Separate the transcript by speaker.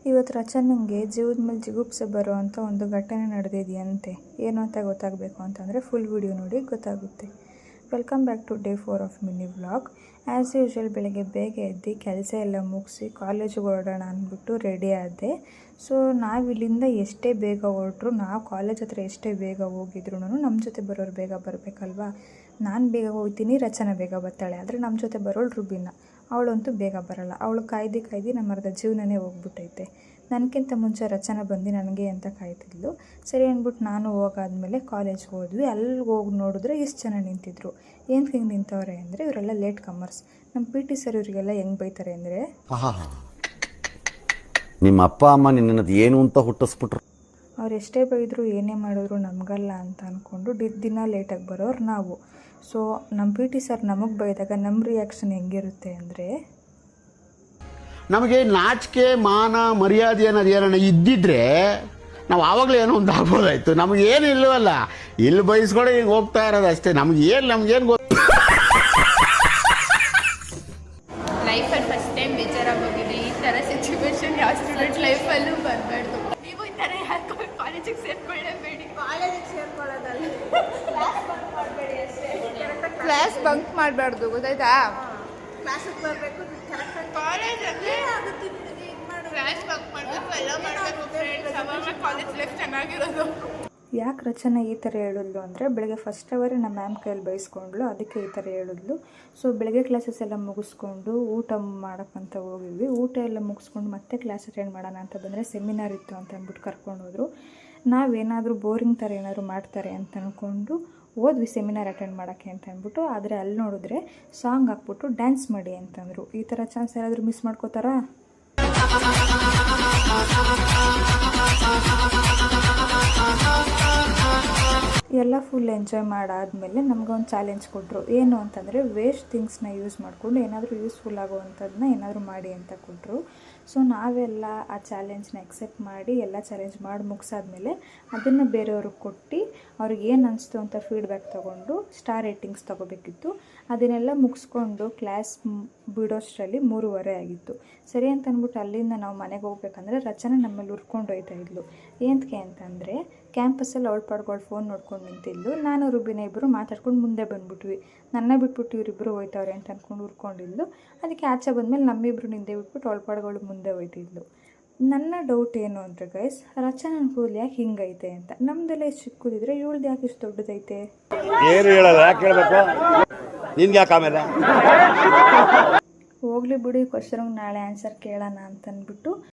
Speaker 1: ಇವತ್ತು ರಚನಂಗೆ ಜೀವದ ಮೇಲೆ ಜಿಗುಪ್ಸೆ ಬರೋ ಅಂಥ ಒಂದು ಘಟನೆ ನಡೆದಿದೆಯಂತೆ. ಏನು ಅಂತ ಗೊತ್ತಾಗಬೇಕು ಅಂತಂದರೆ ಫುಲ್ ವಿಡಿಯೋ ನೋಡಿ ಗೊತ್ತಾಗುತ್ತೆ. Welcome back to day 4 of mini vlog. As usual ಬೆಳಗ್ಗೆ ಬೇಗ ಎದ್ದು ಕೆಲಸ ಎಲ್ಲ ಮುಗಿಸಿ ಕಾಲೇಜಿಗೆ ಹೊರಡೋಣ ಅಂದ್ಬಿಟ್ಟು ರೆಡಿ ಆದೆ. ಸೊ ನಾವು ಇಲ್ಲಿಂದ ಎಷ್ಟೇ ಬೇಗ ಹೊರಟ್ರು, ನಾವು ಕಾಲೇಜ್ ಹತ್ರ ಎಷ್ಟೇ ಬೇಗ ಹೋಗಿದ್ರು ನಮ್ಮ ಜೊತೆ ಬರೋರು ಬೇಗ ಬರಬೇಕಲ್ವಾ. ನಾನು ಬೇಗ ಹೋಗ್ತೀನಿ, ರಚನಾ ಬೇಗ ಬರ್ತಾಳೆ. ಆದರೆ ನಮ್ಮ ಜೊತೆ ಬರೋಳು ರುಬಿನ, ಅವಳಂತೂ ಬೇಗ ಬರೋಲ್ಲ. ಅವಳು ಕಾಯ್ದು ನಮ್ಮ ಅರ್ಧ ಜೀವನನೇ ಹೋಗ್ಬಿಟ್ಟೈತೆ. ನನಗಿಂತ ಮುಂಚೆ ರಚನಾ ಬಂದು ನನಗೆ ಅಂತ ಕಾಯ್ತಿದ್ಲು. ಸರಿ ಅಂದ್ಬಿಟ್ಟು ನಾನು ಹೋಗಾದ್ಮೇಲೆ ಕಾಲೇಜ್ಗೆ ಹೋದ್ವಿ. ಅಲ್ಲಿಗೆ ಹೋಗಿ ನೋಡಿದ್ರೆ ಎಷ್ಟು ಜನ ನಿಂತಿದ್ರು. ಏನು ಹಿಂಗೆ ನಿಂತವ್ರೆ ಅಂದರೆ ಇವರೆಲ್ಲ ಲೇಟ್ ಕಮ್ಮರ್ಸ್. ನಮ್ಮ PT ಸರ್ ಇವರಿಗೆಲ್ಲ ಹೆಂಗೆ ಬೈತಾರೆ ಅಂದರೆ,
Speaker 2: ನಿಮ್ಮ ಅಪ್ಪ ಅಮ್ಮ ನಿನ್ನದು ಏನು ಅಂತ ಹುಟ್ಟಿಸ್ಬಿಟ್ರು.
Speaker 1: ಅವ್ರು ಎಷ್ಟೇ ಬೈದರು ಏನೇ ಮಾಡಿದ್ರು ನಮಗಲ್ಲ ಅಂತ ಅಂದ್ಕೊಂಡು ದಿನ ಲೇಟಾಗಿ ಬರೋರು ನಾವು. ಸೊ ನಮ್ಮ PT ಸರ್ ನಮಗೆ ಬೈದಾಗ ನಮ್ಮ ರಿಯಾಕ್ಷನ್ ಹೆಂಗಿರುತ್ತೆ ಅಂದರೆ,
Speaker 3: ನಮಗೆ ನಾಚಿಕೆ ಮಾನ ಮರ್ಯಾದೆ ಅನ್ನೋದು ಏನನ್ನ ಇದ್ದಿದ್ರೆ ನಾವು ಆವಾಗಲೇ ಏನೋ ಒಂದು ಆಗ್ಬೋದಾಯ್ತು. ನಮಗೇನು ಇಲ್ಲವಲ್ಲ, ಇಲ್ಲಿ ಬಯಸ್ಕೊಂಡು ಹಿಂಗೆ ಹೋಗ್ತಾ ಇರೋದು ಅಷ್ಟೇ. ನಮಗೇನು ಗೊತ್ತು.
Speaker 4: ಲೈಫಲ್ಲಿ ಫಸ್ಟ್ ಟೈಮ್ ಬೇಜಾರಾಗಿ ಹೋಗಿದೆ. ಈ ಥರ ಸಿಚುವೇಶನ್ ಯಾವ ಸ್ಟೂಡೆಂಟ್ ಲೈಫಲ್ಲೂ ಬರಬಾರ್ದು. ನೀವು ಈ ಥರ ಯಾರು ಕಾಲೇಜಿಗೆ ಸೇರ್ಕೊಳ್ಳೇಬೇಡಿ. ಕಾಲೇಜಿಗೆ ಸೇರ್ಕೊಳ್ಳೋದಲ್ಲ, ಕ್ಲಾಸ್ ಬಂಕ್ ಮಾಡಬೇಡಿ ಅಷ್ಟೇ. ಕ್ಲಾಸ್ ಬಂಕ್ ಮಾಡಬಾರ್ದು, ಗೊತ್ತಾಯ್ತಾ? ಕ್ಲಾಸಿಗೆ ಬರಬೇಕು, ಕಾಲೇಜಲ್ಲಿ ಕ್ಲಾಸ್ ಬಂಕ್ ಮಾಡಬೇಕು, ಎಲ್ಲ ಮಾಡಬೇಕು ಫ್ರೆಂಡ್ಸ್. ಅವಾಗ ಕಾಲೇಜ್ ಲೈಫ್ ಚೆನ್ನಾಗಿರೋದು.
Speaker 1: ಯಾಕೆ ರಚನಾ ಈ ಥರ ಹೇಳಿದ್ಲು ಅಂದರೆ, ಬೆಳಗ್ಗೆ ಫಸ್ಟ್ ಅವರೇ ನಮ್ಮ ಮ್ಯಾಮ್ ಕೈಯಲ್ಲಿ ಬೈಸ್ಕೊಂಡ್ಲು, ಅದಕ್ಕೆ ಈ ಥರ ಹೇಳಿದ್ಲು. ಸೊ ಬೆಳಗ್ಗೆ ಕ್ಲಾಸಸ್ ಎಲ್ಲ ಮುಗಿಸ್ಕೊಂಡು ಊಟ ಮಾಡೋಕ್ಕಂತ ಹೋಗಿದ್ವಿ. ಊಟ ಎಲ್ಲ ಮುಗಿಸ್ಕೊಂಡು ಮತ್ತೆ ಕ್ಲಾಸ್ ಅಟೆಂಡ್ ಮಾಡೋಣ ಅಂತ ಬಂದರೆ ಸೆಮಿನಾರ್ ಇತ್ತು ಅಂತ ಅಂದ್ಬಿಟ್ಟು ಕರ್ಕೊಂಡು ಹೋದರು. ನಾವೇನಾದರೂ ಬೋರಿಂಗ್ ಥರ ಏನಾದರೂ ಮಾಡ್ತಾರೆ ಅಂತ ಅಂದ್ಕೊಂಡು ಹೋದ್ವಿ ಸೆಮಿನಾರ್ ಅಟೆಂಡ್ ಮಾಡೋಕ್ಕೆ ಅಂತ ಅಂದ್ಬಿಟ್ಟು. ಆದರೆ ಅಲ್ಲಿ ನೋಡಿದ್ರೆ ಸಾಂಗ್ ಹಾಕ್ಬಿಟ್ಟು ಡ್ಯಾನ್ಸ್ ಮಾಡಿ ಅಂತಂದರು. ಈ ಥರ ಚಾನ್ಸ್ ಯಾರಾದರೂ ಮಿಸ್ ಮಾಡ್ಕೋತಾರಾ? ಎಲ್ಲ ಫುಲ್ ಎಂಜಾಯ್ ಮಾಡಾದಮೇಲೆ ನಮಗೊಂದು ಚಾಲೆಂಜ್ ಕೊಟ್ಟರು. ಏನು ಅಂತಂದರೆ ವೇಸ್ಟ್ ಥಿಂಗ್ಸ್ನ ಯೂಸ್ ಮಾಡಿಕೊಂಡು ಏನಾದರೂ ಯೂಸ್ಫುಲ್ ಆಗುವಂಥದ್ದನ್ನ ಏನಾದರೂ ಮಾಡಿ ಅಂತ ಕೊಟ್ಟರು. ಸೊ ನಾವೆಲ್ಲ ಆ ಚಾಲೆಂಜ್ನ ಎಕ್ಸೆಪ್ಟ್ ಮಾಡಿ ಎಲ್ಲ ಚಾಲೆಂಜ್ ಮಾಡಿ ಮುಗಿಸಾದ್ಮೇಲೆ ಅದನ್ನು ಬೇರೆಯವ್ರಿಗೆ ಕೊಟ್ಟು ಅವ್ರಿಗೆ ಏನು ಅನಿಸ್ತು ಅಂತ ಫೀಡ್ಬ್ಯಾಕ್ ತೊಗೊಂಡು ಸ್ಟಾರ್ ರೇಟಿಂಗ್ಸ್ ತೊಗೋಬೇಕಿತ್ತು. ಅದನ್ನೆಲ್ಲ ಮುಗಿಸ್ಕೊಂಡು ಕ್ಲಾಸ್ ಬಿಡೋಷ್ಟರಲ್ಲಿ 3:30 ಆಗಿತ್ತು. ಸರಿ ಅಂತ ಅಂದ್ಬಿಟ್ಟು ಅಲ್ಲಿಂದ ನಾವು ಮನೆಗೆ ಹೋಗ್ಬೇಕಂದ್ರೆ ರಚನಾ ನಮ್ಮಲ್ಲಿ ಉರ್ಕೊಂಡು ಹೋಯ್ತಾ ಇದ್ಲು. ಏನಕ್ಕೆ ಅಂತಂದರೆ ಕ್ಯಾಂಪಸ್ಸಲ್ಲಿ ಅವಳ ಪಾಡ್ಗಳು ಫೋನ್ ನೋಡ್ಕೊಂಡು ನಿಂತಿದ್ಲು. ನಾನು ರುಬಿನ ಇಬ್ಬರು ಮಾತಾಡ್ಕೊಂಡು ಮುಂದೆ ಬಂದುಬಿಟ್ವಿ. ನನ್ನ ಬಿಟ್ಬಿಟ್ಟು ಇವರಿಬ್ಬರು ಹೋಯ್ತವ್ರೆ ಅಂತ ಅಂದ್ಕೊಂಡು ಉರ್ಕೊಂಡಿದ್ಲು. ಅದಕ್ಕೆ ಆಚೆ ಬಂದಮೇಲೆ ನಮ್ಮಿಬ್ಬರು ನಿಂದೆ ಬಿಟ್ಬಿಟ್ಟು ಅವಳ ಪಾಡ್ಗಳು ಮುಂದೆ ಹೋಯ್ತಿದ್ಲು. ನನ್ನ ಡೌಟ್ ಏನು ಅಂದರೆ ಗೈಸ್, ರಚನಾ ಕೂದಲು ಯಾಕೆ ಹಿಂಗೈತೆ ಅಂತ. ನಮ್ದೆಲ್ಲ ಇಷ್ಟು ಚಿಕ್ಕದಿದ್ರೆ ಇವಳ್ದು ಯಾಕೆ ಇಷ್ಟು ದೊಡ್ಡದೈತೆ?
Speaker 2: ಏನು ಹೇಳಲ್ಲ, ಯಾಕೆ ಹೇಳ್ಬೇಕು ನಿನ್ಗೆ? ಯಾಕೆ ಆಮೇಲೆ
Speaker 1: ಹೋಗ್ಲಿ ಬಿಡಿ, ಕ್ವಶನ್ಗೆ ನಾಳೆ ಆನ್ಸರ್ ಕೇಳೋಣ ಅಂತಂದ್ಬಿಟ್ಟು